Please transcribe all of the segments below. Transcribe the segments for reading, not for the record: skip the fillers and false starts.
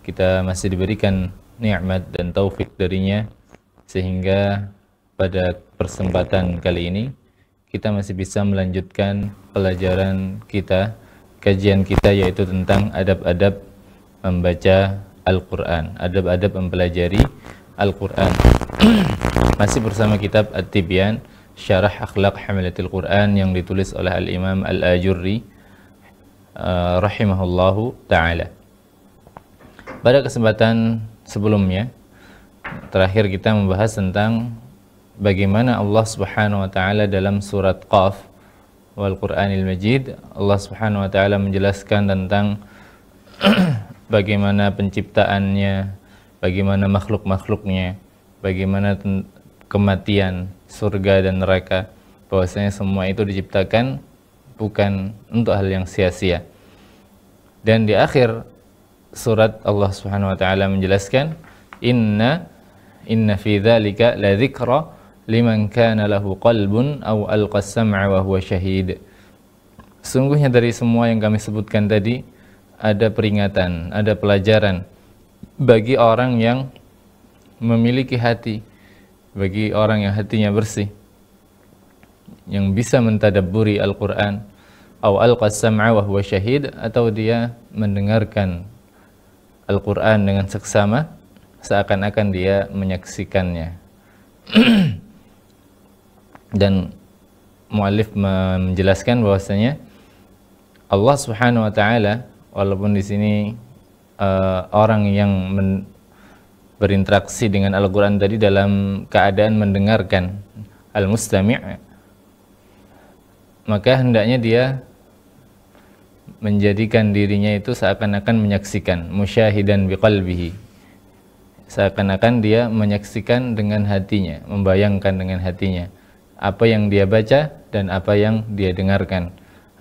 kita masih diberikan nikmat dan taufik darinya, sehingga pada kesempatan kali ini kita masih bisa melanjutkan pelajaran kita, kajian kita, yaitu tentang adab-adab membaca Al-Quran, adab-adab mempelajari Al-Quran. Masih bersama kitab At-Tibyan, Syarah Akhlaq Hamilatil Quran, yang ditulis oleh Al-Imam Al-Ajurri rahimahullahu ta'ala. Pada kesempatan sebelumnya, terakhir kita membahas tentang bagaimana Allah Subhanahu wa ta'ala dalam surat Qaf wal Qur'anil Majid, Allah Subhanahu wa ta'ala menjelaskan tentang bagaimana penciptaannya, bagaimana makhluk-makhluknya, bagaimana kematian, surga dan neraka, bahwasanya semua itu diciptakan bukan untuk hal yang sia-sia. Dan di akhir surat Allah Subhanahu wa ta'ala menjelaskan, inna fi dzalika la dzikra liman kana lahu qalbun aw alqa as-sam'a wa huwa syahid. Sungguhnya dari semua yang kami sebutkan tadi ada peringatan, ada pelajaran bagi orang yang memiliki hati, bagi orang yang hatinya bersih, yang bisa mentadabburi Al-Qur'an, aw alqa as-sam'a wa huwa syahid, atau dia mendengarkan Al-Quran dengan seksama seakan-akan dia menyaksikannya. Dan muallif menjelaskan bahwasanya Allah Subhanahu wa ta'ala, walaupun di sini orang yang berinteraksi dengan Al-Quran tadi dalam keadaan mendengarkan, al-mustami', maka hendaknya dia menjadikan dirinya itu seakan-akan menyaksikan, musyahidan biqalbihi, seakan-akan dia menyaksikan dengan hatinya, membayangkan dengan hatinya apa yang dia baca dan apa yang dia dengarkan,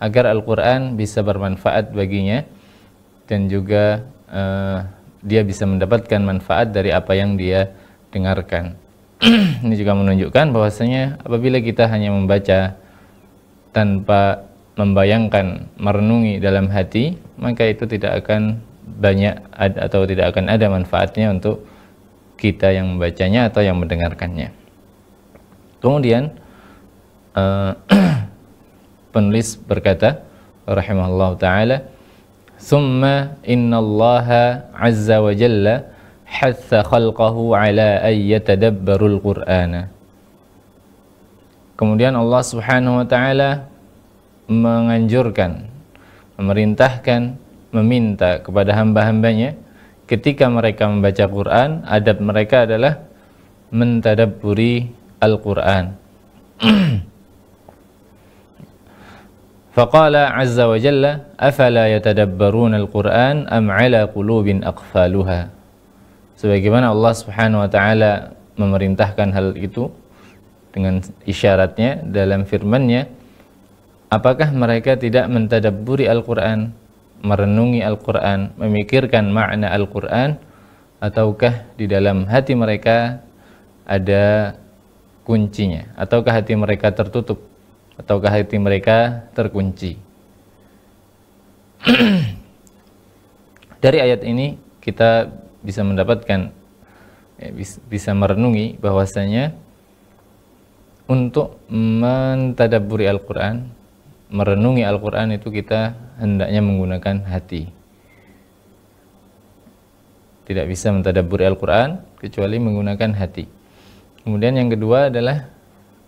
agar Al-Quran bisa bermanfaat baginya dan juga dia bisa mendapatkan manfaat dari apa yang dia dengarkan. Ini juga menunjukkan bahwasanya apabila kita hanya membaca tanpa membayangkan, merenungi dalam hati, maka itu tidak akan banyak atau tidak akan ada manfaatnya untuk kita yang membacanya atau yang mendengarkannya. Kemudian penulis berkata rahimahullah ta'ala, "Thumma innallaha azza wa jalla hatha khalqahu ala an yatadabbarul Qur'ana." Kemudian Allah Subhanahu wa ta'ala menganjurkan, memerintahkan, meminta kepada hamba-hambanya ketika mereka membaca Quran, adab mereka adalah mentadabburi Al-Quran. Faqala azza wa jalla, afala yatadabbaruna al-Quran am ala qulubin aqfaluha. Sebagaimana Allah Subhanahu wa ta'ala memerintahkan hal itu dengan isyaratnya dalam firman-Nya, apakah mereka tidak mentadabburi Al-Quran, merenungi Al-Quran, memikirkan makna Al-Quran, ataukah di dalam hati mereka ada kuncinya, ataukah hati mereka tertutup, ataukah hati mereka terkunci. Dari ayat ini kita bisa mendapatkan, bisa merenungi bahwasanya untuk mentadabburi Al-Quran, merenungi Al-Quran itu kita hendaknya menggunakan hati. Tidak bisa mentadabburi Al-Quran kecuali menggunakan hati. Kemudian yang kedua adalah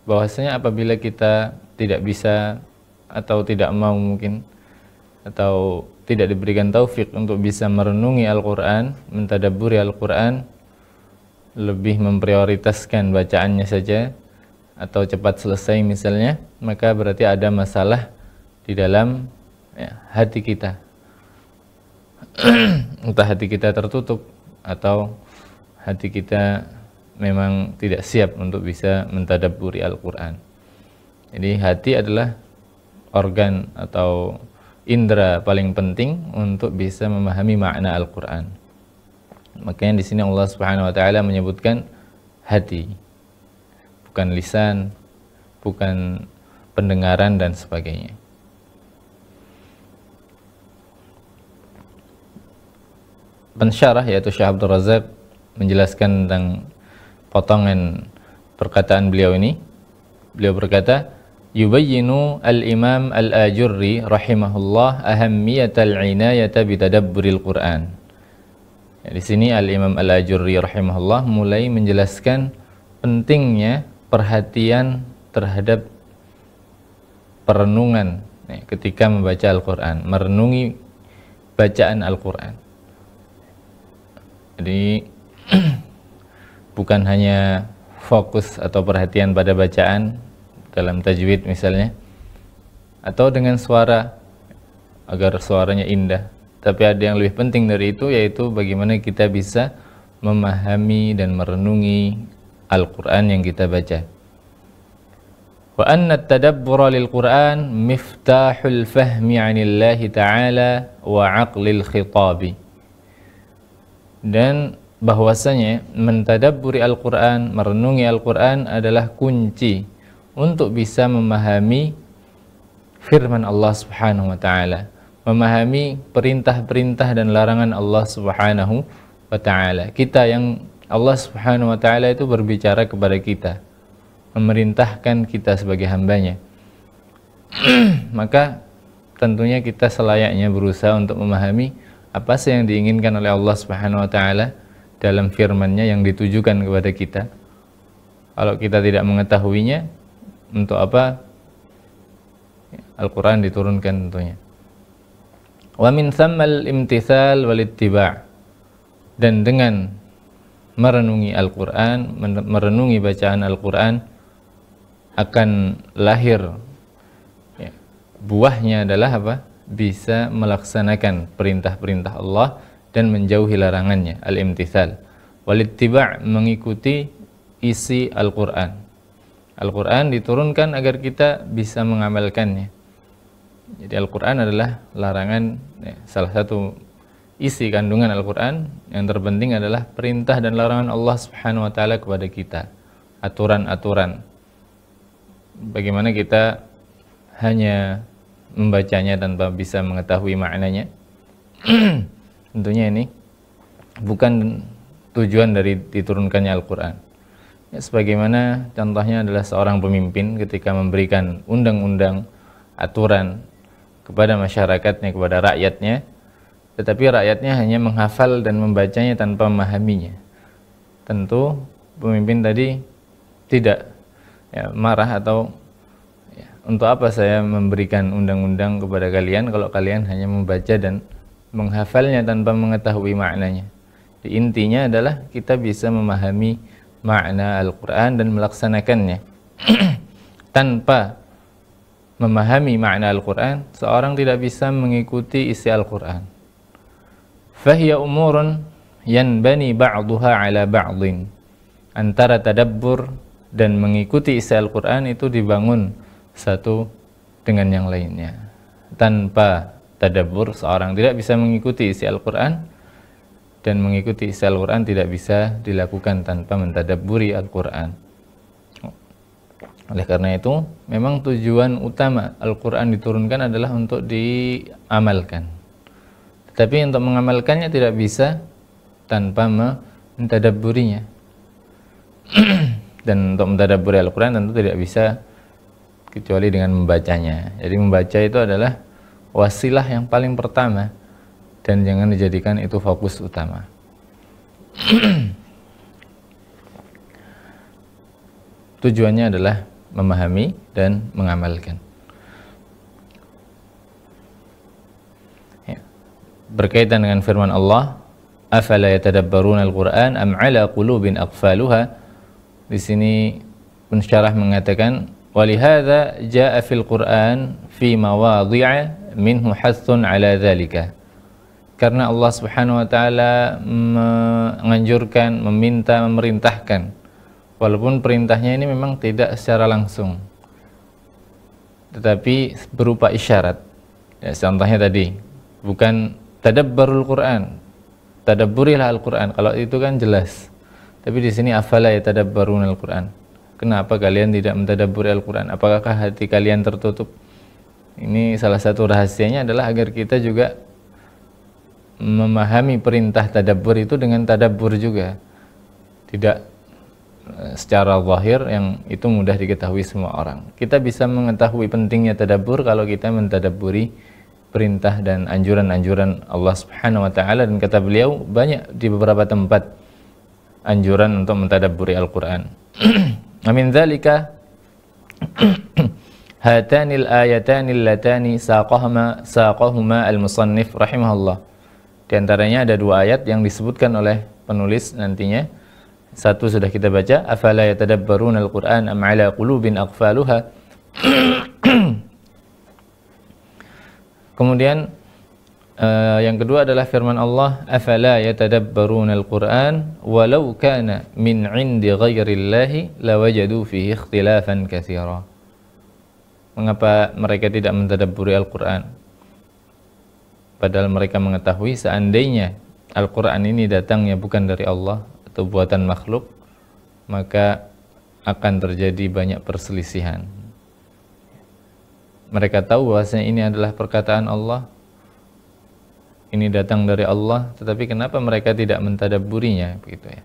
bahwasanya apabila kita tidak bisa atau tidak mau mungkin, atau tidak diberikan taufik untuk bisa merenungi Al-Quran, mentadabburi Al-Quran, lebih memprioritaskan bacaannya saja atau cepat selesai misalnya, maka berarti ada masalah di dalam hati kita. Entah hati kita tertutup atau hati kita memang tidak siap untuk bisa mentadabburi Al-Quran. Jadi hati adalah organ atau indera paling penting untuk bisa memahami makna Al-Quran. Makanya di sini Allah Subhanahu wa ta'ala menyebutkan hati, bukan lisan, bukan pendengaran dan sebagainya. pensyarah yaitu Syekh Abdul Razak menjelaskan tentang potongan perkataan beliau ini. Beliau berkata, yubayyinu al-Imam al-Ajurri rahimahullah ahammiyatal inayata bitadabburil Qur'an. Ya, di sini al-Imam al-Ajurri rahimahullah mulai menjelaskan pentingnya perhatian terhadap perenungan ketika membaca Al-Quran, merenungi bacaan Al-Quran. Jadi bukan hanya fokus atau perhatian pada bacaan dalam tajwid misalnya, atau dengan suara agar suaranya indah, tapi ada yang lebih penting dari itu, yaitu bagaimana kita bisa memahami dan merenungi Al-Quran yang kita baca. Wa anna at-tadabbura lil-Qur'an miftahul fahmi 'anillahi ta'ala wa 'aqlil khitabi. Dan bahwasanya mentadabburi Al-Qur'an, merenungi Al-Qur'an adalah kunci untuk bisa memahami firman Allah Subhanahu wa taala, memahami perintah-perintah dan larangan Allah Subhanahu wa taala. Kita yang Allah Subhanahu wa taala itu berbicara kepada kita, memerintahkan kita sebagai hambanya. Maka tentunya kita selayaknya berusaha untuk memahami apa sih yang diinginkan oleh Allah Subhanahu wa taala dalam firman-Nya yang ditujukan kepada kita. Kalau kita tidak mengetahuinya, untuk apa Al-Quran diturunkan tentunya. Wa min thammal imtithal wal ittiba'. Dan dengan merenungi Al-Quran, merenungi bacaan Al-Quran, akan lahir ya, buahnya adalah apa? Bisa melaksanakan perintah-perintah Allah dan menjauhi larangannya, al-imtithal. Wal ittiba', mengikuti isi Al-Quran. Al-Quran diturunkan agar kita bisa mengamalkannya. Jadi Al-Quran adalah larangan, ya, salah satu isi kandungan Al-Quran yang terpenting adalah perintah dan larangan Allah Subhanahu wa taala kepada kita. Aturan-aturan. Bagaimana kita hanya membacanya tanpa bisa mengetahui maknanya. Tentunya ini bukan tujuan dari diturunkannya Al-Quran. Ya, sebagaimana contohnya adalah seorang pemimpin ketika memberikan undang-undang, aturan kepada masyarakatnya, kepada rakyatnya, tetapi rakyatnya hanya menghafal dan membacanya tanpa memahaminya. Tentu pemimpin tadi tidak ya, marah atau ya, untuk apa saya memberikan undang-undang kepada kalian kalau kalian hanya membaca dan menghafalnya tanpa mengetahui maknanya. Di intinya adalah kita bisa memahami makna Al-Quran dan melaksanakannya. Tanpa memahami makna Al-Quran, seorang tidak bisa mengikuti isi Al-Quran. Fahiya umurun yanbani ba'duha ala ba'din. Antara tadabbur dan mengikuti isi Al-Quran itu dibangun satu dengan yang lainnya. Tanpa tadabbur, seorang tidak bisa mengikuti isi Al-Quran, dan mengikuti isi Al-Quran tidak bisa dilakukan tanpa mentadabburi Al-Quran. Oleh karena itu, memang tujuan utama Al-Quran diturunkan adalah untuk diamalkan. Tetapi untuk mengamalkannya tidak bisa tanpa mentadabburinya. Dan untuk mentadabburi Al-Quran tentu tidak bisa kecuali dengan membacanya. Jadi membaca itu adalah wasilah yang paling pertama, dan jangan dijadikan itu fokus utama. Tujuannya adalah memahami dan mengamalkan. Ya. Berkaitan dengan firman Allah, afala yatadabbaruna al-Qur'an am ala qulubin aqfaluha. Di sini pensyarah mengatakan, walihadza jaa fil Qur'an fi mawadhi'a minhu hathun ala dzalika. Karena Allah Subhanahu wa taala menganjurkan, meminta, memerintahkan, walaupun perintahnya ini memang tidak secara langsung, tetapi berupa isyarat. Ya, contohnya tadi, bukan tadabbarul Quran, tadabburilah Al-Quran. Kalau itu kan jelas. Tapi di sini afala yatadabbarunal Quran. Kenapa kalian tidak mentadabburi Al-Quran? Apakah hati kalian tertutup? Ini salah satu rahasianya adalah agar kita juga memahami perintah tadabbur itu dengan tadabbur juga, tidak secara zahir yang itu mudah diketahui semua orang. Kita bisa mengetahui pentingnya tadabbur kalau kita mentadabburi perintah dan anjuran-anjuran Allah Subhanahu wa taala, dan kata beliau banyak di beberapa tempat anjuran untuk mentadabburi Al-Qur'an. Amin dzalika hatanil ayatanil latani saqahuma al-musannif rahimahullah. Di antaranya ada dua ayat yang disebutkan oleh penulis nantinya. Satu sudah kita baca, afala yatadabbaruna al-Qur'an am ala qulubin aqfaluha. Kemudian yang kedua adalah firman Allah, afala yatadabbaruna al-Qur'an walau kana min 'indi ghairillahi lawajadu fihi ikhtilafan katsira. Mengapa mereka tidak mentadabburi Al-Qur'an? Padahal mereka mengetahui seandainya Al-Qur'an ini datangnya bukan dari Allah atau buatan makhluk, maka akan terjadi banyak perselisihan. Mereka tahu bahwasanya ini adalah perkataan Allah, ini datang dari Allah, tetapi kenapa mereka tidak mentadabburinya, begitu ya.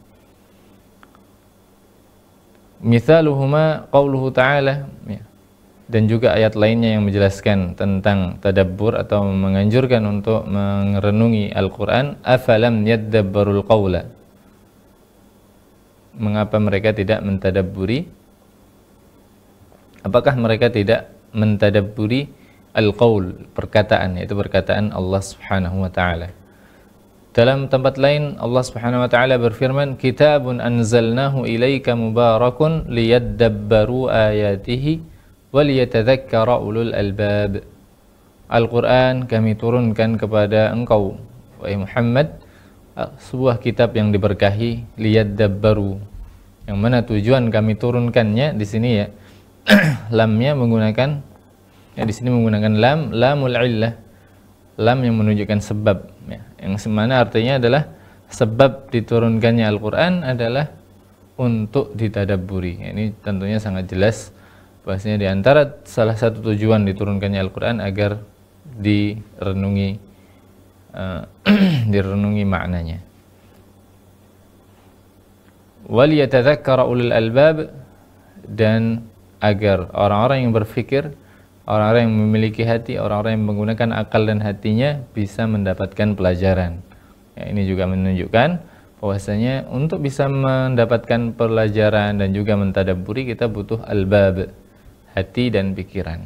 Mithaluhuma qauluhu ta'ala, ya. Dan juga ayat lainnya yang menjelaskan tentang tadabbur atau menganjurkan untuk merenungi Al-Qur'an, afalam yaddabbarul qawla. Mengapa mereka tidak mentadabburi? Apakah mereka tidak mentadabburi al-qaul, perkataan, yaitu perkataan Allah Subhanahu wa taala. Dalam tempat lain Allah Subhanahu wa taala berfirman, kitabun anzalnahu ilaika mubarakun liyadabbaru ayatihi waliyatadzakkara ulul albab. Al-Qur'an kami turunkan kepada engkau wahai Muhammad, sebuah kitab yang diberkahi, liyadabbaru, yang mana tujuan kami turunkannya di sini ya lamnya menggunakan, ya di sini menggunakan lamul illah, lam yang menunjukkan sebab, ya, yang semana artinya adalah sebab diturunkannya Al-Qur'an adalah untuk ditadabburi. Ya, ini tentunya sangat jelas bahwasanya di antara salah satu tujuan diturunkannya Al-Qur'an agar direnungi direnungi maknanya. Waliyatadzakkara ulul albab, dan agar orang-orang yang berfikir, orang-orang yang memiliki hati, orang-orang yang menggunakan akal dan hatinya bisa mendapatkan pelajaran. Ya, ini juga menunjukkan bahwasanya untuk bisa mendapatkan pelajaran dan juga mentadabburi kita butuh albab, hati dan pikiran.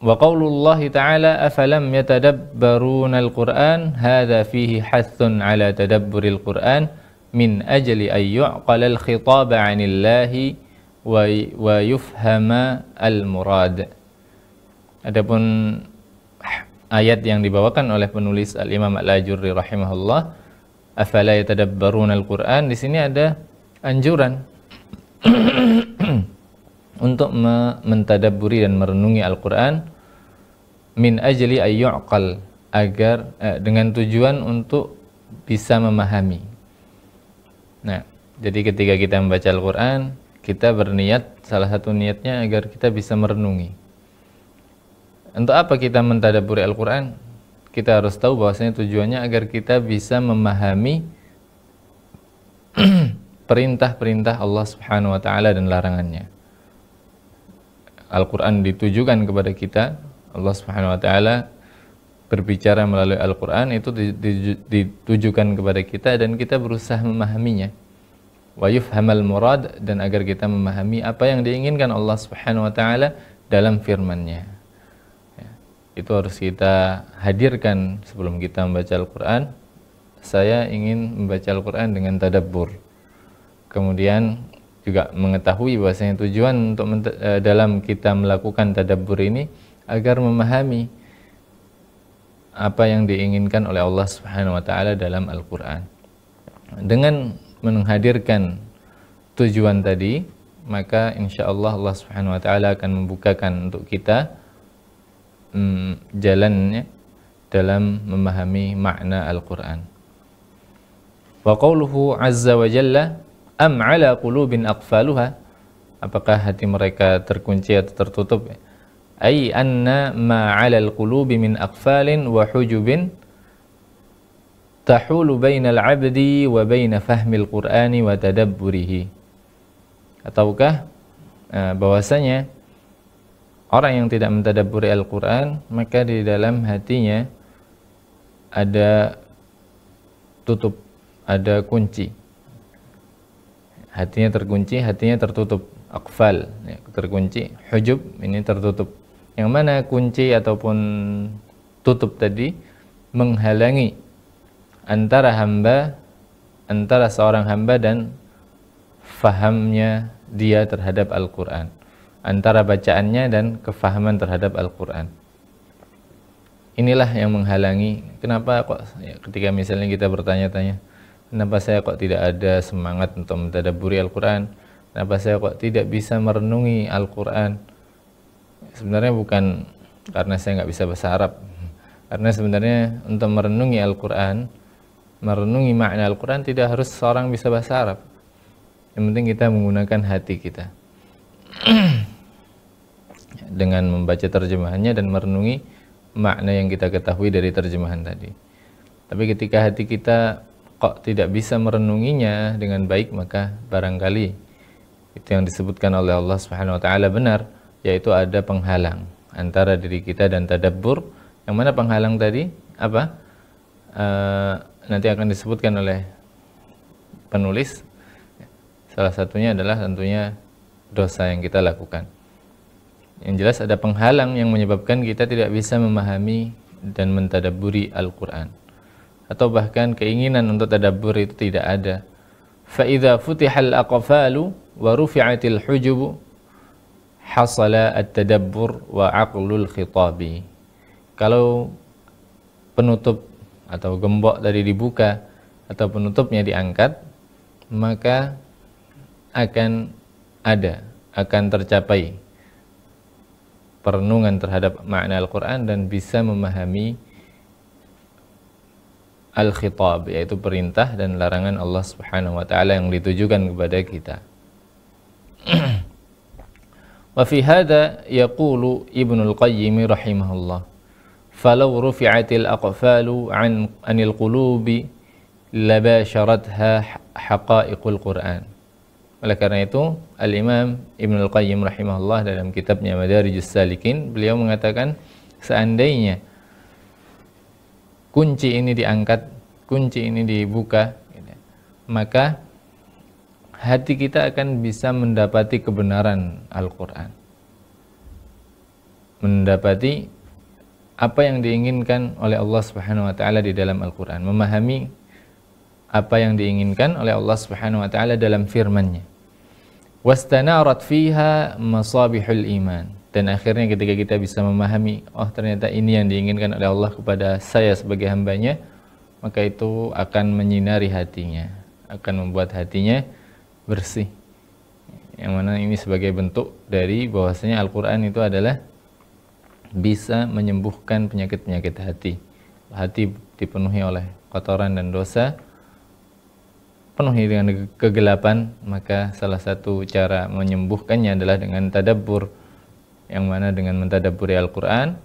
Wa qaulullahi ta'ala afalam yatadabbaruna al-Qur'an hadza fihi hathun ala tadabburil Qur'an min ajli ay yu'qala al-khitab 'anillahi wa yufhama al-murad. Adapun ayat yang dibawakan oleh penulis Al-Imam Al-Ajurri rahimahullah, afala yatadabbaruna al-Qur'an, di sini ada anjuran untuk mentadabburi dan merenungi Al-Qur'an min ajli ayyuqal, agar dengan tujuan untuk bisa memahami. Nah, jadi ketika kita membaca Al-Qur'an, kita berniat, salah satu niatnya agar kita bisa merenungi. Untuk apa kita mentadabburi Al-Qur'an? Kita harus tahu bahwasanya tujuannya agar kita bisa memahami perintah-perintah Allah Subhanahu wa taala dan larangannya. Al-Qur'an ditujukan kepada kita, Allah Subhanahu wa taala berbicara melalui Al-Qur'an itu ditujukan kepada kita dan kita berusaha memahaminya. Wa yufhamal murad, dan agar kita memahami apa yang diinginkan Allah Subhanahu wa taala dalam firman-Nya. Ya, itu harus kita hadirkan sebelum kita membaca Al-Qur'an. Saya ingin membaca Al-Qur'an dengan tadabbur. Kemudian juga mengetahui bahwasanya tujuan untuk dalam kita melakukan tadabbur ini agar memahami apa yang diinginkan oleh Allah Subhanahu wa taala dalam Al-Qur'an. Dengan menghadirkan tujuan tadi, maka insyaallah Allah Subhanahu wa taala akan membukakan untuk kita jalannya dalam memahami makna Al-Qur'an. Wa qauluhu azza wa jalla am ala qulubin aqfaluha, apakah hati mereka terkunci atau tertutup? ay anna ma 'alal qulubi min aqfalin wa hujubin tahulu bainal 'abdi wa baina fahmil Qur'ani wa tadabburihi. Ataukah bahwasanya orang yang tidak mentadabburi Al-Qur'an, maka di dalam hatinya ada tutup, ada kunci. Hatinya terkunci, hatinya tertutup. Aqfal, ya, terkunci. Hujub, ini tertutup. Yang mana kunci ataupun tutup tadi menghalangi antara seorang hamba dan fahamnya dia terhadap Al-Quran, antara bacaannya dan kefahaman terhadap Al-Quran. Inilah yang menghalangi. Kenapa kok ya, ketika misalnya kita bertanya-tanya, kenapa saya kok tidak ada semangat untuk mentadabburi Al-Quran, kenapa saya kok tidak bisa merenungi Al-Quran? Sebenarnya bukan karena saya nggak bisa bahasa Arab, karena sebenarnya untuk merenungi Al-Quran, merenungi makna Al-Quran tidak harus seorang bisa bahasa Arab. Yang penting kita menggunakan hati kita dengan membaca terjemahannya dan merenungi makna yang kita ketahui dari terjemahan tadi. Tapi ketika hati kita kok tidak bisa merenunginya dengan baik, maka barangkali itu yang disebutkan oleh Allah Subhanahu wa taala benar, yaitu ada penghalang antara diri kita dan tadabbur. Yang mana penghalang tadi apa? Nanti akan disebutkan oleh penulis. Salah satunya adalah tentunya dosa yang kita lakukan. Yang jelas ada penghalang yang menyebabkan kita tidak bisa memahami dan mentadabburi Al-Quran, atau bahkan keinginan untuk tadabbur itu tidak ada. فَإِذَا فُتِحَ الْأَقْفَالُ وَرُفِعَتِ الْحُجُبُ حَصَلَ التَّدَبُّرُ وَعَقْلُ الْخِطَابِ. Kalau penutup atau gembok tadi dibuka atau penutupnya diangkat, maka akan tercapai perenungan terhadap makna Al-Quran dan bisa memahami al-khitab, yaitu perintah dan larangan Allah Subhanahu wa taala yang ditujukan kepada kita. Wa fi hadha yaqulu Ibnul Qayyim rahimahullah, falau rufi'atil aqfalu anil qulubi labasharatha haqa'iqul Qur'an. Oleh karena itu, Al-Imam Ibnul Qayyim rahimahullah dalam kitabnya Madarijus Salikin, beliau mengatakan seandainya kunci ini diangkat, kunci ini dibuka, maka hati kita akan bisa mendapati kebenaran Al-Quran, mendapati apa yang diinginkan oleh Allah Subhanahu wa taala di dalam Al-Quran, memahami apa yang diinginkan oleh Allah Subhanahu wa taala dalam firman-Nya. Wastanarat fiha masabihul iman, dan akhirnya ketika kita bisa memahami, oh ternyata ini yang diinginkan oleh Allah kepada saya sebagai hambanya, maka itu akan menyinari hatinya, akan membuat hatinya bersih. Yang mana ini sebagai bentuk dari bahwasanya Al-Quran itu adalah bisa menyembuhkan penyakit-penyakit hati. Hati dipenuhi oleh kotoran dan dosa, penuhi dengan kegelapan, maka salah satu cara menyembuhkannya adalah dengan tadabbur, yang mana dengan mentadabburi Al-Quran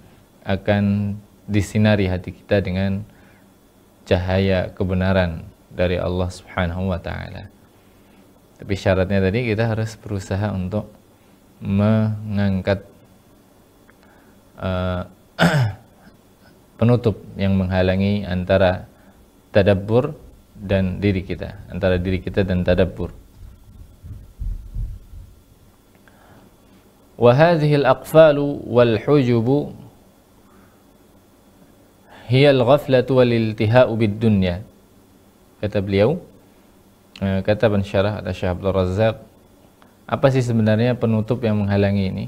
akan disinari hati kita dengan cahaya kebenaran dari Allah Subhanahu wa taala. Tapi syaratnya tadi kita harus berusaha untuk mengangkat penutup yang menghalangi antara tadabbur dan diri kita, antara diri kita dan tadabbur. Wa hadhihi al-aqfalu wal hujubu hiya al-ghaflatu wal iltiha'u bid dunya. Kata beliau, kata pensyarah Syekh Abdul Razzaq, apa sih sebenarnya penutup yang menghalangi ini?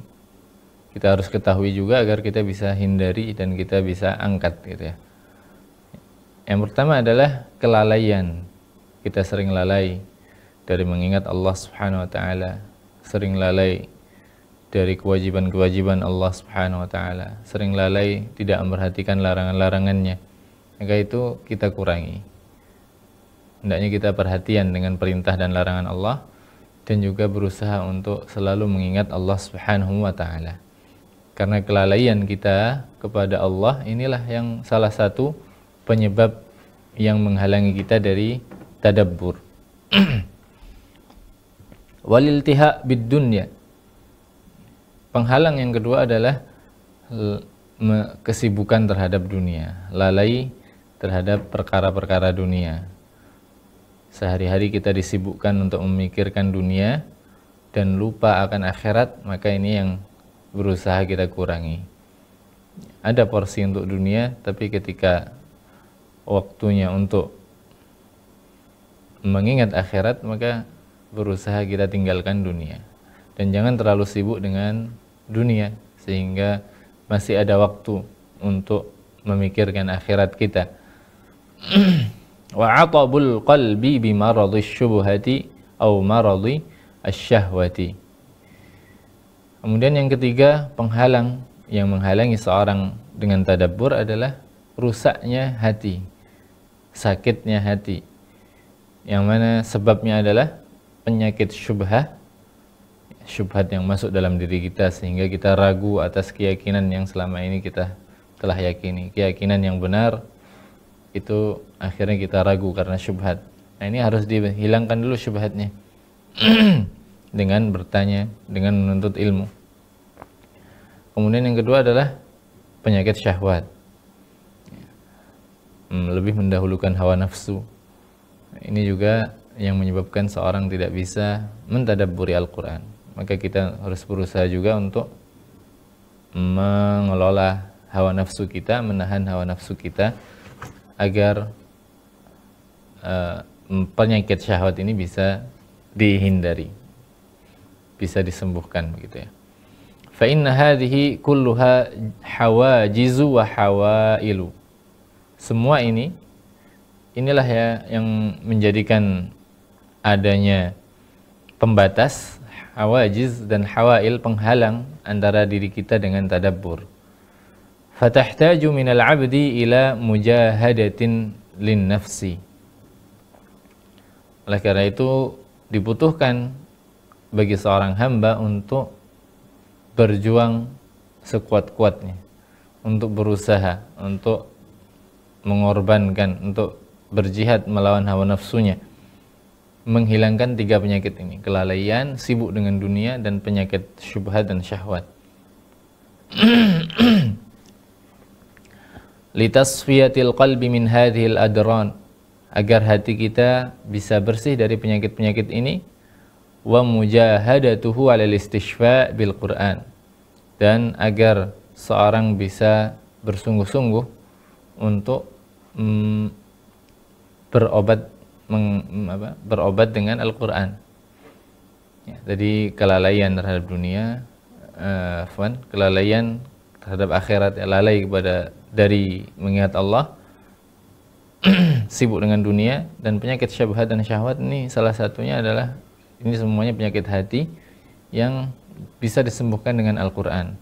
Kita harus ketahui juga agar kita bisa hindari dan kita bisa angkat, gitu ya. Yang pertama adalah kelalaian. Kita sering lalai dari mengingat Allah Subhanahu wa taala, sering lalai dari kewajiban-kewajiban Allah Subhanahu wa taala, sering lalai tidak memperhatikan larangan-larangannya. Maka itu kita kurangi. Hendaknya kita perhatian dengan perintah dan larangan Allah, dan juga berusaha untuk selalu mengingat Allah Subhanahu wa taala. Karena kelalaian kita kepada Allah inilah yang salah satu penyebab yang menghalangi kita dari tadabbur. Waliltiha bid dunya. Penghalang yang kedua adalah kesibukan terhadap dunia, lalai terhadap perkara-perkara dunia. Sehari-hari kita disibukkan untuk memikirkan dunia dan lupa akan akhirat, maka ini yang berusaha kita kurangi. Ada porsi untuk dunia, tapi ketika waktunya untuk mengingat akhirat, maka berusaha kita tinggalkan dunia. Dan jangan terlalu sibuk dengan dunia sehingga masih ada waktu untuk memikirkan akhirat kita. Wa atabul qalbi bi maradhi syubhati au maradhi asyahwati. Kemudian yang ketiga, penghalang yang menghalangi seorang dengan tadabbur adalah rusaknya hati, sakitnya hati, yang mana sebabnya adalah penyakit syubhat yang masuk dalam diri kita sehingga kita ragu atas keyakinan yang selama ini kita telah yakini. Keyakinan yang benar itu akhirnya kita ragu karena syubhat. Nah, ini harus dihilangkan dulu syubhatnya dengan bertanya, dengan menuntut ilmu. Kemudian yang kedua adalah penyakit syahwat, lebih mendahulukan hawa nafsu. Ini juga yang menyebabkan seorang tidak bisa mentadabburi Al-Quran. Maka kita harus berusaha juga untuk mengelola hawa nafsu kita, menahan hawa nafsu kita agar penyakit syahwat ini bisa dihindari, bisa disembuhkan begitu ya. Fa inna hadhihi kulluha hawajizu wa hawailu. Semua inilah ya yang menjadikan adanya pembatas, hawajiz dan hawail, penghalang antara diri kita dengan tadabbur. Fatahtaju minal abdi ila mujahadatin lin nafsi. Oleh karena itu dibutuhkan bagi seorang hamba untuk berjuang sekuat-kuatnya, untuk berusaha, untuk mengorbankan, untuk berjihad melawan hawa nafsunya, menghilangkan tiga penyakit ini: kelalaian, sibuk dengan dunia, dan penyakit syubhat dan syahwat. Litasfiyatil qalbi min hadhil adran, agar hati kita bisa bersih dari penyakit-penyakit ini. Wa mujahadatuhu 'alal istishfa' bil Qur'an, dan agar seorang bisa bersungguh-sungguh untuk berobat dengan Al-Qur'an. Ya, jadi kelalaian terhadap dunia, kelalaian terhadap akhirat, lalai dari mengingat Allah, sibuk dengan dunia, dan penyakit syubhat dan syahwat ini salah satunya adalah, ini semuanya penyakit hati yang bisa disembuhkan dengan Al-Qur'an.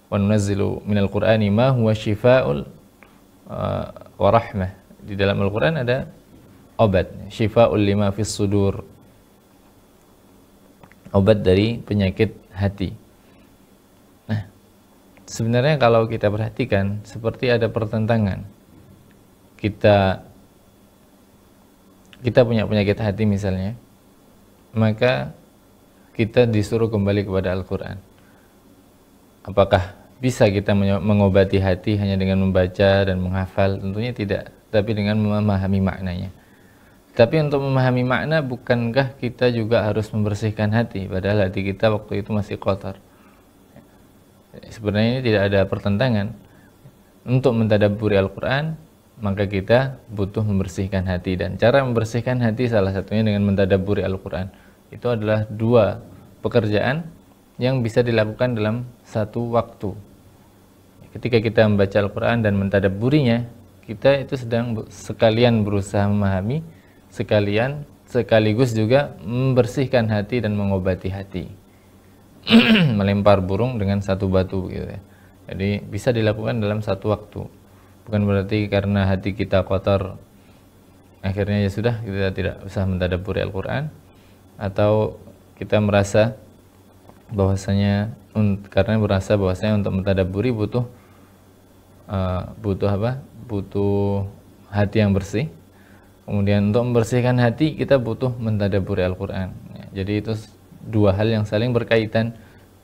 Wa nunazzilu minal Qur'ani ma huwa shifaa'ul wa rahmah. Di dalam Al-Qur'an ada obat, shifaa'ul lima fis sudur, obat dari penyakit hati. Nah, sebenarnya kalau kita perhatikan seperti ada pertentangan. Kita punya penyakit hati misalnya, maka kita disuruh kembali kepada Al-Quran. Apakah bisa kita mengobati hati hanya dengan membaca dan menghafal? Tentunya tidak, tapi dengan memahami maknanya. Tapi untuk memahami makna, bukankah kita juga harus membersihkan hati, padahal hati kita waktu itu masih kotor? Sebenarnya ini tidak ada pertentangan. Untuk mentadabburi Al-Quran, maka kita butuh membersihkan hati, dan cara membersihkan hati salah satunya dengan mentadabburi Al-Quran. Itu adalah dua pekerjaan yang bisa dilakukan dalam satu waktu. Ketika kita membaca Al-Quran dan mentadabburinya, kita itu sedang sekalian berusaha memahami, sekaligus juga membersihkan hati dan mengobati hati. Melempar burung dengan satu batu gitu ya. Jadi bisa dilakukan dalam satu waktu. Bukan berarti karena hati kita kotor akhirnya ya sudah, kita tidak usah mentadabburi Al-Quran, atau kita merasa bahwasanya karena berasa bahwasanya untuk mentadabburi butuh butuh hati yang bersih. Kemudian untuk membersihkan hati kita butuh mentadabburi Al-Qur'an. Jadi itu dua hal yang saling berkaitan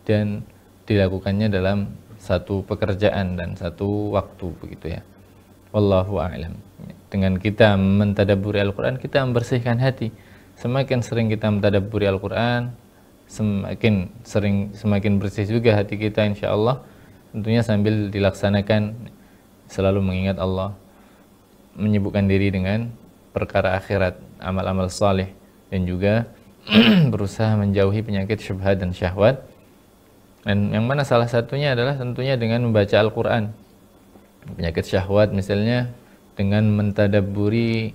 dan dilakukannya dalam satu pekerjaan dan satu waktu, begitu ya. Wallahu a'lam. Dengan kita mentadabburi Al-Qur'an kita membersihkan hati. Semakin sering kita mentadabburi Al-Qur'an, semakin bersih juga hati kita insyaallah. Tentunya sambil dilaksanakan selalu mengingat Allah, menyibukkan diri dengan perkara akhirat, amal-amal saleh, dan juga berusaha menjauhi penyakit syubhat dan syahwat. Dan yang mana salah satunya adalah tentunya dengan membaca Al-Qur'an. Penyakit syahwat misalnya dengan mentadabburi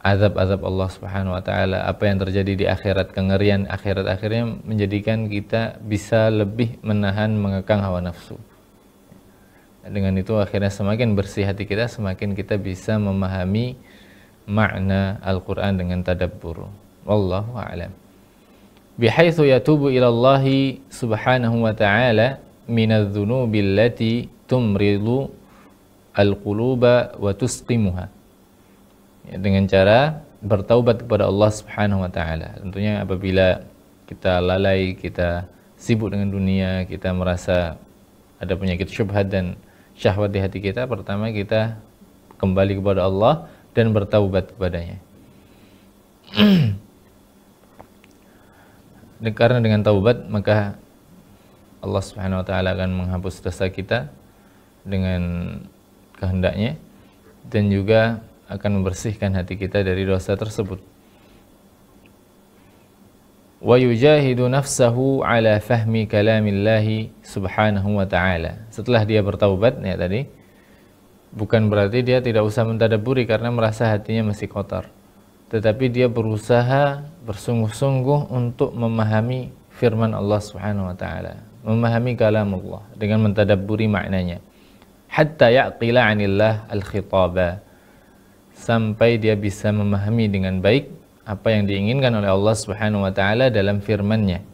azab-azab Allah Subhanahu wa taala, apa yang terjadi di akhirat, kengerian akhirat, akhirnya menjadikan kita bisa lebih menahan, mengekang hawa nafsu. Dengan itu akhirnya semakin bersih hati kita, semakin kita bisa memahami makna Al-Qur'an dengan tadabbur. Wallahu a'lam. Bihaitsu yatubu ila Allah Subhanahu wa ta'ala minadz-dzunubi allati tumridu al-quluba wa tusqimuha. Ya, dengan cara bertaubat kepada Allah Subhanahu wa ta'ala. Tentunya apabila kita lalai, kita sibuk dengan dunia, kita merasa ada penyakit syubhat dan syahwat di hati kita, pertama kita kembali kepada Allah dan bertaubat kepadanya. Dan karena dengan taubat maka Allah Subhanahu wa taala akan menghapus dosa kita dengan kehendaknya dan juga akan membersihkan hati kita dari dosa tersebut. Wa yujahidu nafsahu ala fahmi kalamillahi subhanahu wa ta'ala. Setelah dia bertaubat ya tadi, bukan berarti dia tidak usah mentadabburi karena merasa hatinya masih kotor, tetapi dia berusaha bersungguh-sungguh untuk memahami firman Allah Subhanahu wa ta'ala, memahami kalam Allah dengan mentadabburi maknanya, hatta ya'qila 'anillah al-khitaba, sampai dia bisa memahami dengan baik apa yang diinginkan oleh Allah Subhanahu wa taala dalam firman-Nya.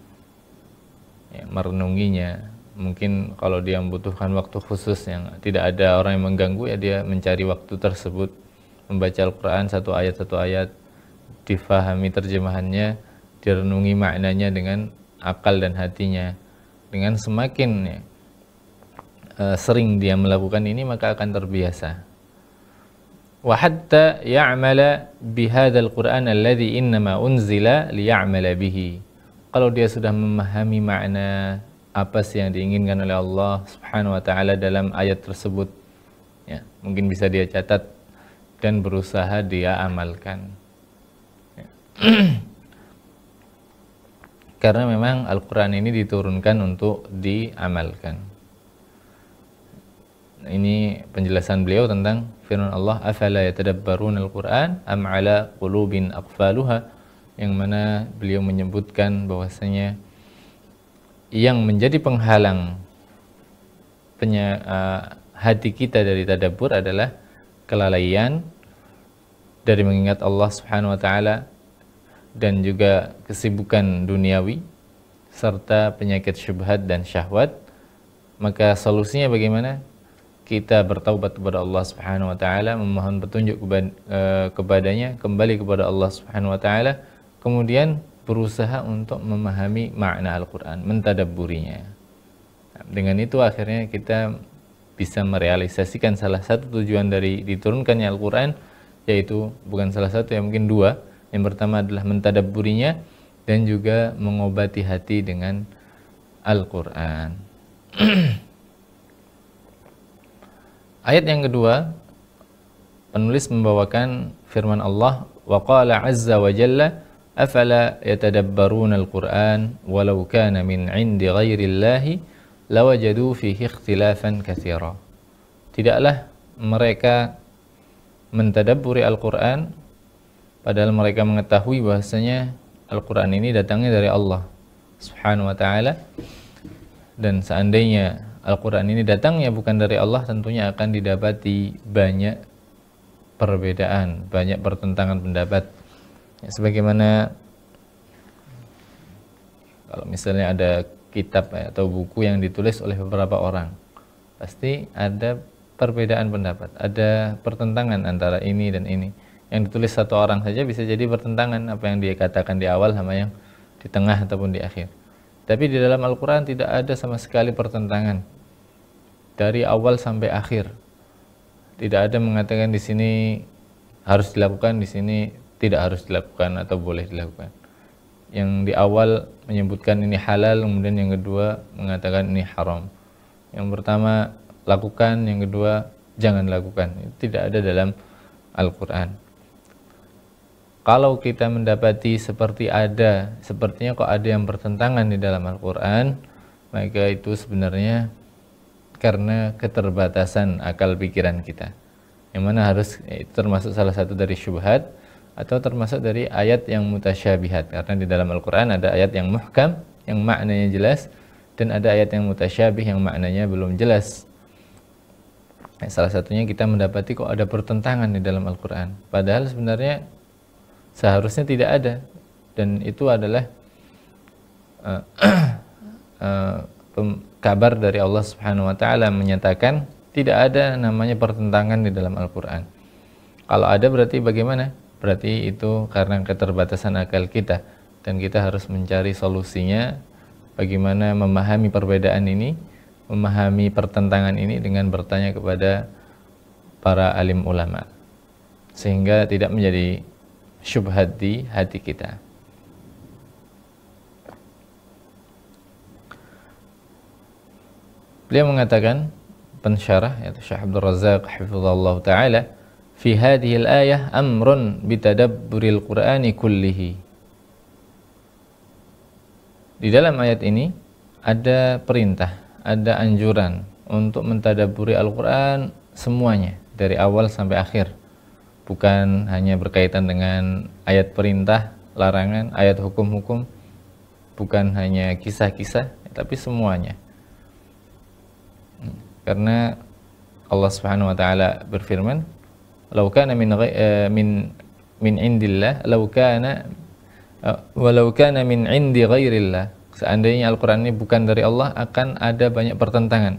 Ya, merenunginya. Mungkin kalau dia membutuhkan waktu khusus yang tidak ada orang yang mengganggu, ya dia mencari waktu tersebut, membaca Al-Qur'an satu ayat, difahami terjemahannya, direnungi maknanya dengan akal dan hatinya. Dengan semakin sering dia melakukan ini, maka akan terbiasa. Wa hatta ya'mala bihadzal Qur'an alladhi innama unzila liya'mala bihi. Kalau dia sudah memahami makna apa sih yang diinginkan oleh Allah Subhanahu wa taala dalam ayat tersebut, ya, mungkin bisa dia catat dan berusaha dia amalkan. Ya. Karena memang Al-Qur'an ini diturunkan untuk diamalkan. Ini penjelasan beliau tentang firman Allah, afala yatadabbaruna al-Qur'an am ala qulubin aqfaluha, yang mana beliau menyebutkan bahwasanya yang menjadi penghalang hati kita dari tadabbur adalah kelalaian dari mengingat Allah Subhanahu wa taala dan juga kesibukan duniawi serta penyakit syubhat dan syahwat. Maka solusinya bagaimana? Kita bertaubat kepada Allah Subhanahu wa taala, memohon petunjuk kepadanya, kembali kepada Allah Subhanahu wa taala, kemudian berusaha untuk memahami makna Al-Qur'an, mentadabburinya. Dengan itu akhirnya kita bisa merealisasikan salah satu tujuan dari diturunkannya Al-Qur'an, yaitu bukan salah satu, ya mungkin dua. Yang pertama adalah mentadabburinya dan juga mengobati hati dengan Al-Qur'an. Ayat yang kedua, penulis membawakan firman Allah, wa qala azza wa jalla afala yatadabbaruna al-Qur'an walau kana min 'indi ghairillahi lawajadu fihi ikhtilafan katsira. Tidaklah mereka mentadabburi Al-Qur'an padahal mereka mengetahui bahwasanya Al-Qur'an ini datangnya dari Allah Subhanahu wa taala, dan seandainya Al-Quran ini datangnya bukan dari Allah, tentunya akan didapati banyak perbedaan, banyak pertentangan pendapat. Ya, sebagaimana Kalau misalnya ada kitab atau buku yang ditulis oleh beberapa orang, pasti ada perbedaan pendapat, ada pertentangan antara ini dan ini. Yang ditulis satu orang saja bisa jadi bertentangan apa yang dia katakan di awal sama yang di tengah ataupun di akhir. Tapi di dalam Al-Quran tidak ada sama sekali pertentangan dari awal sampai akhir. Tidak ada mengatakan di sini harus dilakukan, di sini tidak harus dilakukan atau boleh dilakukan. Yang di awal menyebutkan ini halal, kemudian yang kedua mengatakan ini haram. Yang pertama lakukan, yang kedua jangan lakukan. Itu tidak ada dalam Al-Quran. Kalau kita mendapati sepertinya kok ada yang bertentangan di dalam Al-Quran, maka itu sebenarnya karena keterbatasan akal pikiran kita. Yang mana harus itu termasuk salah satu dari syubhat, atau termasuk dari ayat yang mutasyabihat, karena di dalam Al-Quran ada ayat yang muhkam yang maknanya jelas, dan ada ayat yang mutasyabih yang maknanya belum jelas. Salah satunya kita mendapati kok ada pertentangan di dalam Al-Quran, padahal sebenarnya seharusnya tidak ada, dan itu adalah kabar dari Allah Subhanahu wa taala menyatakan tidak ada namanya pertentangan di dalam Al-Quran. Kalau ada berarti bagaimana? Berarti itu karena keterbatasan akal kita, dan kita harus mencari solusinya bagaimana memahami perbedaan ini, memahami pertentangan ini dengan bertanya kepada para alim ulama, sehingga tidak menjadi syubhat di hati kita. Beliau mengatakan, pensyarah yaitu Syekh Abdul Razak hafizallahu taala, fi hadhihi al-ayah amrun bitadabburil Qur'ani kullihi. Di dalam ayat ini ada perintah, ada anjuran untuk mentadabburi Al-Qur'an semuanya dari awal sampai akhir. Bukan hanya berkaitan dengan ayat perintah, larangan, ayat hukum-hukum, bukan hanya kisah-kisah, tapi semuanya. Karena Allah Subhanahu wa taala berfirman, "Law kana min indillah, walau kana min indi ghairillah." Seandainya Al-Qur'an ini bukan dari Allah, akan ada banyak pertentangan.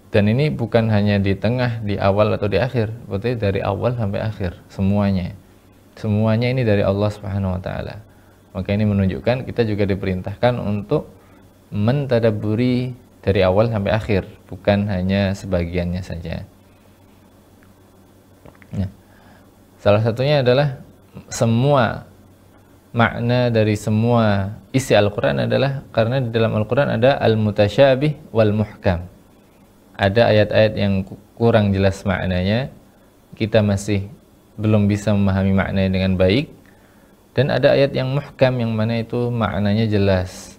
Dan ini bukan hanya di tengah, di awal atau di akhir, berarti dari awal sampai akhir, semuanya. Semuanya ini dari Allah Subhanahu wa taala. Maka ini menunjukkan kita juga diperintahkan untuk mentadabburi dari awal sampai akhir, bukan hanya sebagiannya saja. Nah, salah satunya adalah semua makna dari semua isi Al-Quran adalah karena di dalam Al-Quran ada al-mutasyabih wal muhkam. Ada ayat-ayat yang kurang jelas maknanya, kita masih belum bisa memahami maknanya dengan baik, dan ada ayat yang muhkam yang mana itu maknanya jelas.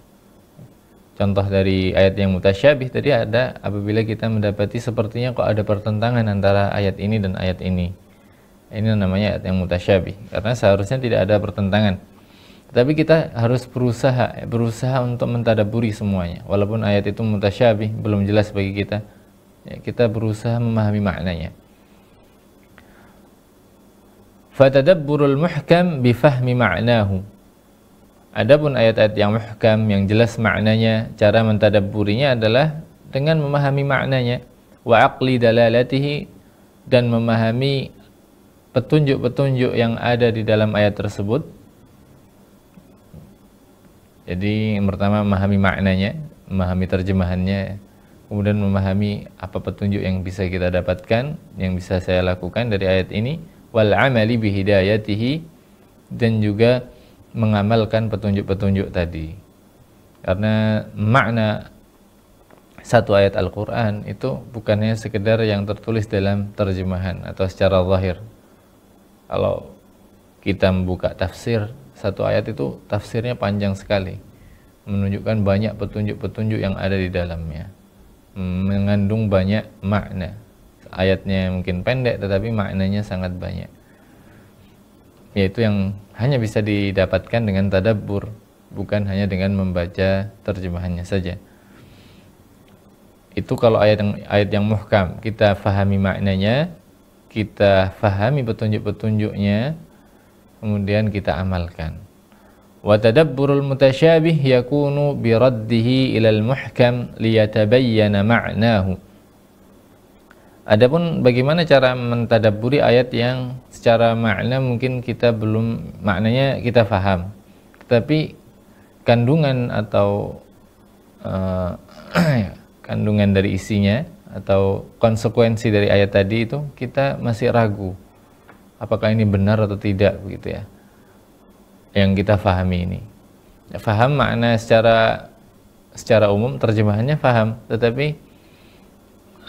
Contoh dari ayat yang mutasyabih tadi ada apabila kita mendapati sepertinya kok ada pertentangan antara ayat ini dan ayat ini. Ini namanya ayat yang mutasyabih, karena seharusnya tidak ada pertentangan. Tapi kita harus berusaha untuk mentadabburi semuanya. Walaupun ayat itu mutasyabih, belum jelas bagi kita, ya, kita berusaha memahami maknanya. Fatadabburul muhkam bifahmi ma'nahu. Adapun ayat-ayat yang muhkam, yang jelas maknanya, cara mentadabburinya adalah dengan memahami maknanya, wa aqli dalalatihi, dan memahami petunjuk-petunjuk yang ada di dalam ayat tersebut. Jadi yang pertama memahami maknanya, memahami terjemahannya, kemudian memahami apa petunjuk yang bisa kita dapatkan, yang bisa saya lakukan dari ayat ini, wal amali bihidayatihi, dan juga mengamalkan petunjuk-petunjuk tadi. Karena makna satu ayat Al-Quran itu bukannya sekedar yang tertulis dalam terjemahan atau secara zahir. Kalau kita membuka tafsir, satu ayat itu tafsirnya panjang sekali, menunjukkan banyak petunjuk-petunjuk yang ada di dalamnya, mengandung banyak makna. Ayatnya mungkin pendek tetapi maknanya sangat banyak, yaitu yang hanya bisa didapatkan dengan tadabbur, bukan hanya dengan membaca terjemahannya saja. Itu kalau ayat yang muhkam, kita fahami maknanya, kita fahami petunjuk-petunjuknya, kemudian kita amalkan. Wa tadabburul mutasyabih yakunu bi raddihi ilal muhkam liyatabayyana ma'nahu. Adapun bagaimana cara mentadabburi ayat yang secara makna mungkin kita belum, maknanya kita faham, tetapi kandungan atau kandungan dari isinya atau konsekuensi dari ayat tadi itu kita masih ragu apakah ini benar atau tidak, begitu ya, yang kita fahami ini. Faham makna secara umum, terjemahannya faham, tetapi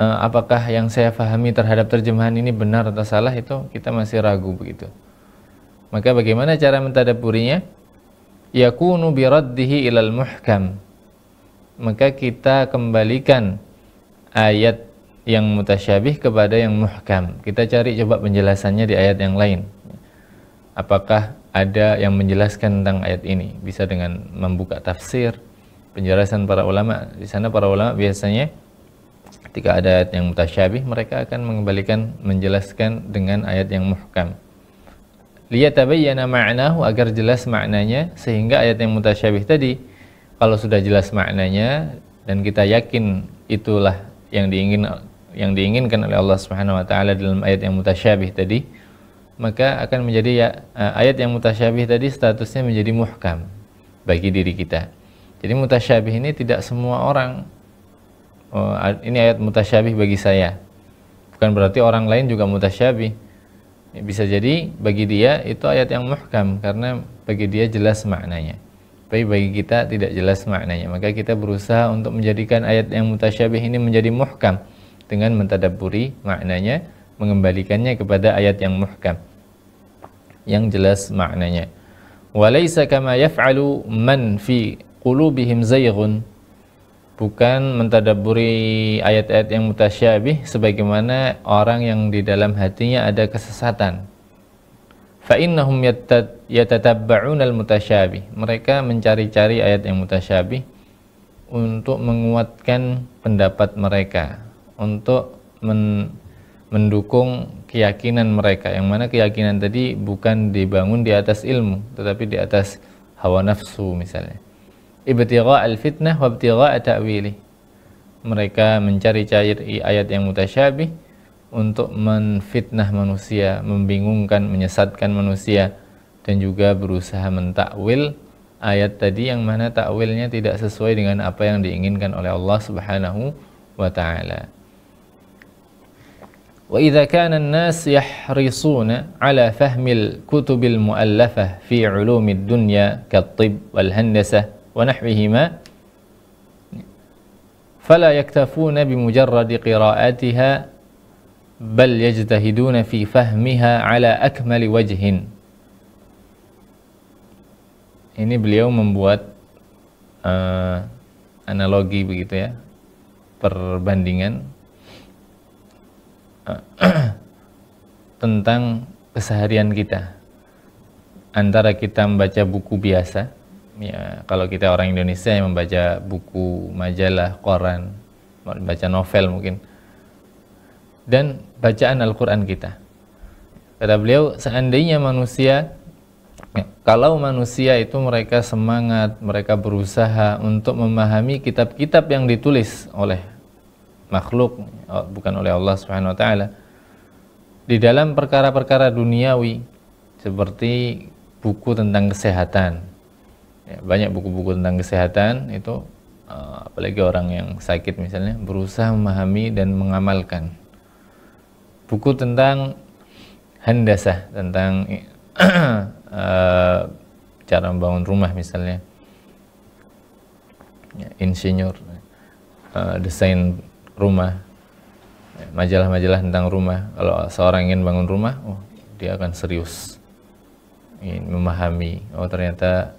apakah yang saya fahami terhadap terjemahan ini benar atau salah, itu kita masih ragu, begitu. Maka bagaimana cara mentadabburinya? Yakunu bi raddihi ilal muhkam. Maka kita kembalikan ayat yang mutasyabih kepada yang muhkam. Kita cari coba penjelasannya di ayat yang lain. Apakah ada yang menjelaskan tentang ayat ini? Bisa dengan membuka tafsir, penjelasan para ulama. Di sana para ulama biasanya ketika ada ayat yang mutasyabih, mereka akan mengembalikan, menjelaskan dengan ayat yang muhkam. Liyatabayyana ma'nahu, agar jelas maknanya, sehingga ayat yang mutasyabih tadi, kalau sudah jelas maknanya dan kita yakin itulah yang diinginkan oleh Allah Subhanahu wa taala dalam ayat yang mutasyabih tadi, maka akan menjadi ayat yang mutasyabih tadi statusnya menjadi muhkam bagi diri kita. Jadi mutasyabih ini tidak semua orang, ini ayat mutasyabih bagi saya, bukan berarti orang lain juga mutasyabih. Bisa jadi bagi dia itu ayat yang muhkam karena bagi dia jelas maknanya, tapi bagi kita tidak jelas maknanya. Maka kita berusaha untuk menjadikan ayat yang mutasyabih ini menjadi muhkam dengan mentadabburi maknanya, mengembalikannya kepada ayat yang muhkam yang jelas maknanya. Walaysa kama yaf'alu man fi qulubihim zayghun, bukan mentadabburi ayat-ayat yang mutasyabih sebagaimana orang yang di dalam hatinya ada kesesatan. Fa innahum yatatabba'una al-mutasyabih, mereka mencari-cari ayat yang mutasyabih untuk menguatkan pendapat mereka, untuk mendukung keyakinan mereka, yang mana keyakinan tadi bukan dibangun di atas ilmu tetapi di atas hawa nafsu misalnya. Ibtigha' al-fitnah wa ibtigha' ta'wilih. Mereka mencari-cari ayat yang mutasyabih untuk menfitnah manusia, membingungkan, menyesatkan manusia, dan juga berusaha mentakwil ayat tadi yang mana takwilnya tidak sesuai dengan apa yang diinginkan oleh Allah Subhanahu wa taala. Wa idza kana an-nas yahrisuna ala fahmil kutubil muallafah fi ulumid dunya kat-tibb wal handasah wa nahwihima fala yaktafuna bimujarradi qira'atiha bal yajtahiduna fi fahmiha ala akmali wajhin. Ini beliau membuat analogi begitu ya, perbandingan tentang keseharian kita antara kita membaca buku biasa. Ya, kalau kita orang Indonesia yang membaca buku, majalah, koran, membaca novel mungkin, dan bacaan Al-Quran kita. Kata beliau, seandainya manusia, kalau manusia itu mereka semangat, mereka berusaha untuk memahami kitab-kitab yang ditulis oleh makhluk, bukan oleh Allah Subhanahu wa taala, di dalam perkara-perkara duniawi seperti buku tentang kesehatan. Ya, banyak buku-buku tentang kesehatan itu, apalagi orang yang sakit misalnya, berusaha memahami dan mengamalkan. Buku tentang handasah, tentang cara membangun rumah misalnya, ya, insinyur, desain rumah, majalah-majalah tentang rumah. Kalau seorang ingin bangun rumah, dia akan serius ingin memahami, ternyata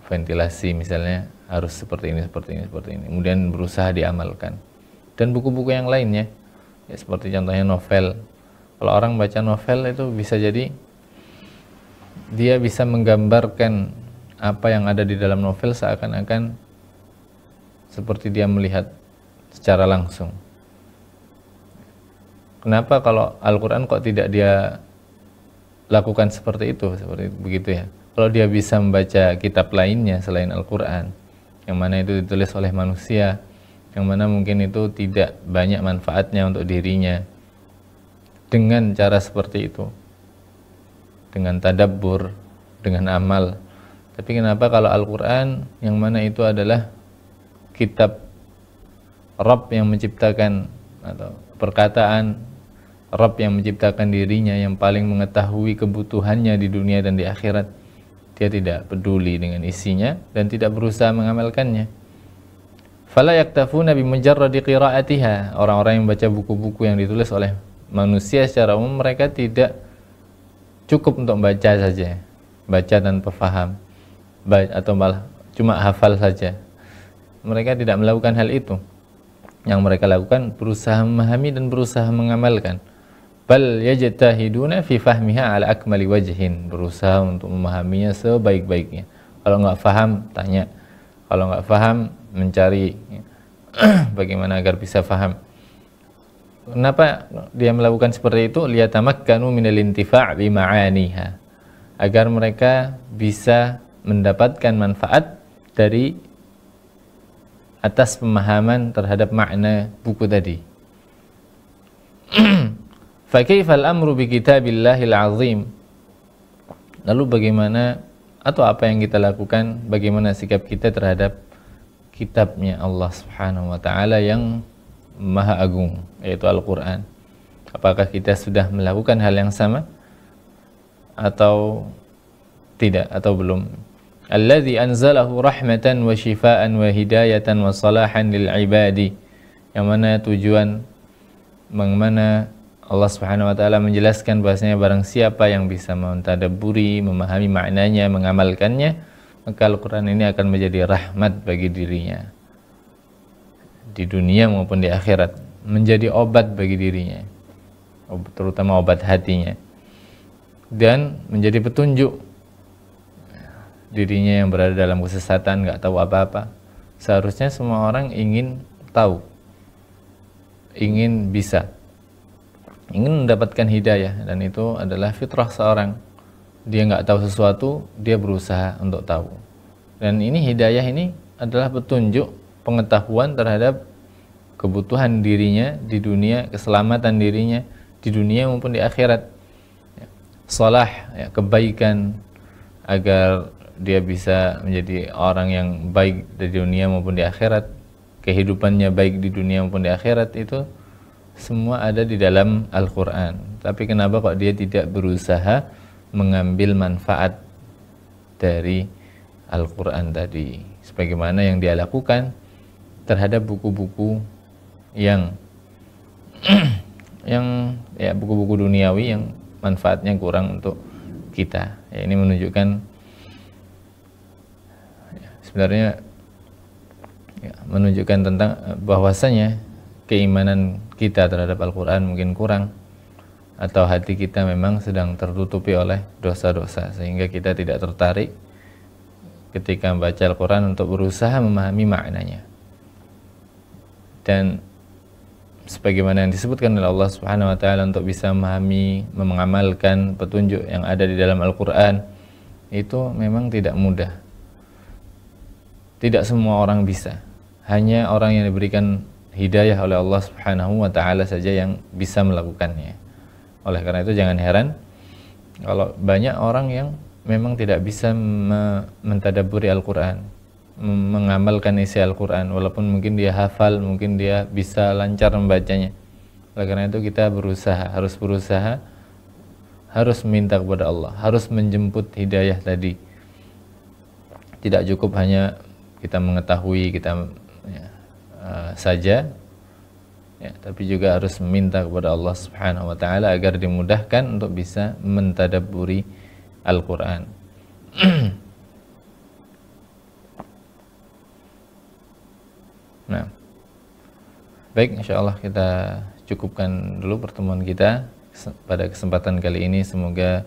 ventilasi misalnya harus seperti ini, seperti ini, seperti ini. Kemudian berusaha diamalkan. Dan buku-buku yang lainnya, ya, seperti contohnya novel. Kalau orang baca novel itu bisa jadi dia bisa menggambarkan apa yang ada di dalam novel seakan-akan seperti dia melihat secara langsung. Kenapa kalau Al-Quran kok tidak dia lakukan seperti itu, seperti begitu ya? Kalau dia bisa membaca kitab lainnya selain Al-Quran, yang mana itu ditulis oleh manusia, yang mana mungkin itu tidak banyak manfaatnya untuk dirinya, dengan cara seperti itu, dengan tadabbur, dengan amal. Tapi kenapa kalau Al-Quran, yang mana itu adalah kitab Rabb yang menciptakan, atau perkataan Rabb yang menciptakan dirinya, yang paling mengetahui kebutuhannya di dunia dan di akhirat, dia tidak peduli dengan isinya dan tidak berusaha mengamalkannya. Fala yaktafuna bimujarradi qiraatiha. Orang-orang yang baca buku-buku yang ditulis oleh manusia secara umum, mereka tidak cukup untuk baca saja, baca tanpa faham, atau malah cuma hafal saja. Mereka tidak melakukan hal itu. Yang mereka lakukan berusaha memahami dan berusaha mengamalkan. Bal yajtahiduna fi fahmiha ala akmali wajhin, berusaha untuk memahaminya sebaik-baiknya. Kalau nggak paham, tanya. Kalau nggak paham, mencari bagaimana agar bisa paham. Kenapa dia melakukan seperti itu? Liyatamakkanu minal intifa' bi ma'aniha, agar mereka bisa mendapatkan manfaat dari atas pemahaman terhadap makna buku tadi. Fakifal amru bi kitabillahil azim. Lalu bagaimana atau apa yang kita lakukan, bagaimana sikap kita terhadap kitabnya Allah Subhanahu wa taala yang Maha Agung, yaitu Al-Qur'an. Apakah kita sudah melakukan hal yang sama atau tidak, atau belum? Alladzi anzalahu rahmatan wa shifaan wa hidayatan wa salahan lil ibadi. Yang mana tujuan bagaimana Allah Subhanahu wa taala menjelaskan bahasanya barang siapa yang bisa mentadabburi, memahami maknanya, mengamalkannya, maka Al-Qur'an ini akan menjadi rahmat bagi dirinya di dunia maupun di akhirat, menjadi obat bagi dirinya, terutama obat hatinya, dan menjadi petunjuk dirinya yang berada dalam kesesatan, nggak tahu apa-apa. Seharusnya semua orang ingin tahu, ingin bisa, ingin mendapatkan hidayah, dan itu adalah fitrah seorang. Dia nggak tahu sesuatu, dia berusaha untuk tahu. Dan ini hidayah ini adalah petunjuk, pengetahuan terhadap kebutuhan dirinya di dunia, keselamatan dirinya di dunia maupun di akhirat. Salah, ya, kebaikan, agar dia bisa menjadi orang yang baik di dunia maupun di akhirat, kehidupannya baik di dunia maupun di akhirat, itu semua ada di dalam Al-Quran. Tapi kenapa kok dia tidak berusaha mengambil manfaat dari Al-Quran tadi, sebagaimana yang dia lakukan terhadap buku-buku yang ya buku-buku duniawi yang manfaatnya kurang untuk kita. Ya, ini menunjukkan sebenarnya menunjukkan tentang bahwasanya keimanan kita terhadap Al-Quran mungkin kurang, atau hati kita memang sedang tertutupi oleh dosa-dosa, sehingga kita tidak tertarik ketika membaca Al-Quran untuk berusaha memahami maknanya. Dan sebagaimana yang disebutkan oleh Allah Subhanahu wa taala, untuk bisa memahami, mengamalkan petunjuk yang ada di dalam Al-Quran, itu memang tidak mudah. Tidak semua orang bisa. Hanya orang yang diberikan hidayah oleh Allah Subhanahu wa taala saja yang bisa melakukannya. Oleh karena itu jangan heran kalau banyak orang yang memang tidak bisa mentadabburi Al-Quran, mengamalkan isi Al-Quran, walaupun mungkin dia hafal, mungkin dia bisa lancar membacanya. Oleh karena itu kita harus berusaha, harus minta kepada Allah, harus menjemput hidayah tadi. Tidak cukup hanya kita mengetahui, kita saja, ya, tapi juga harus meminta kepada Allah Subhanahu wa taala agar dimudahkan untuk bisa mentadabburi Al-Quran. Nah, baik, insyaallah kita cukupkan dulu pertemuan kita pada kesempatan kali ini. Semoga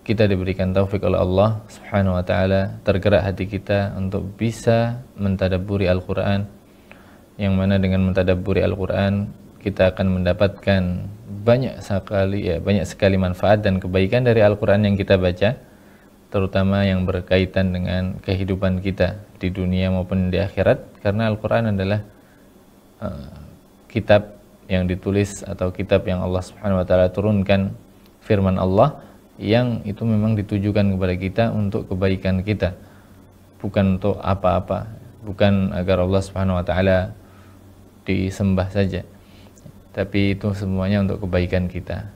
kita diberikan taufik oleh Allah Subhanahu wa taala, tergerak hati kita untuk bisa mentadabburi Al-Quran, yang mana dengan mentadabburi Al-Quran kita akan mendapatkan banyak sekali manfaat dan kebaikan dari Al-Quran yang kita baca, terutama yang berkaitan dengan kehidupan kita di dunia maupun di akhirat, karena Al-Quran adalah kitab yang ditulis atau kitab yang Allah Subhanahu wa taala turunkan, firman Allah yang itu memang ditujukan kepada kita untuk kebaikan kita, bukan untuk apa-apa, bukan agar Allah Subhanahu wa taala disembah saja, tapi itu semuanya untuk kebaikan kita.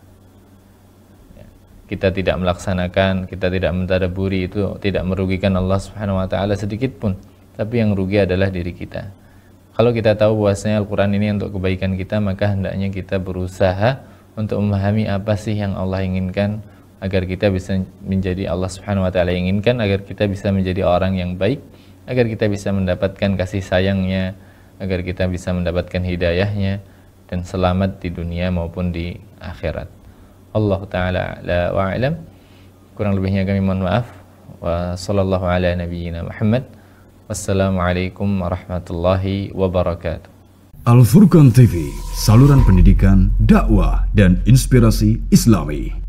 Kita tidak melaksanakan, kita tidak mentadaburi, itu tidak merugikan Allah Subhanahu wa taala sedikit pun, tapi yang rugi adalah diri kita. Kalau kita tahu bahwasanya Al-Quran ini untuk kebaikan kita, maka hendaknya kita berusaha untuk memahami apa sih yang Allah inginkan, agar kita bisa menjadi Allah Subhanahu wa taala inginkan, agar kita bisa menjadi orang yang baik, agar kita bisa mendapatkan kasih sayangnya, agar kita bisa mendapatkan hidayahnya dan selamat di dunia maupun di akhirat. Allah Ta'ala a'la wa a'lam. Kurang lebihnya kami mohon maaf. Wa sallallahu ala nabiyyina Muhammad. Wassalamualaikum warahmatullahi wabarakatuh. Al Furqan TV, saluran pendidikan, dakwah dan inspirasi Islami.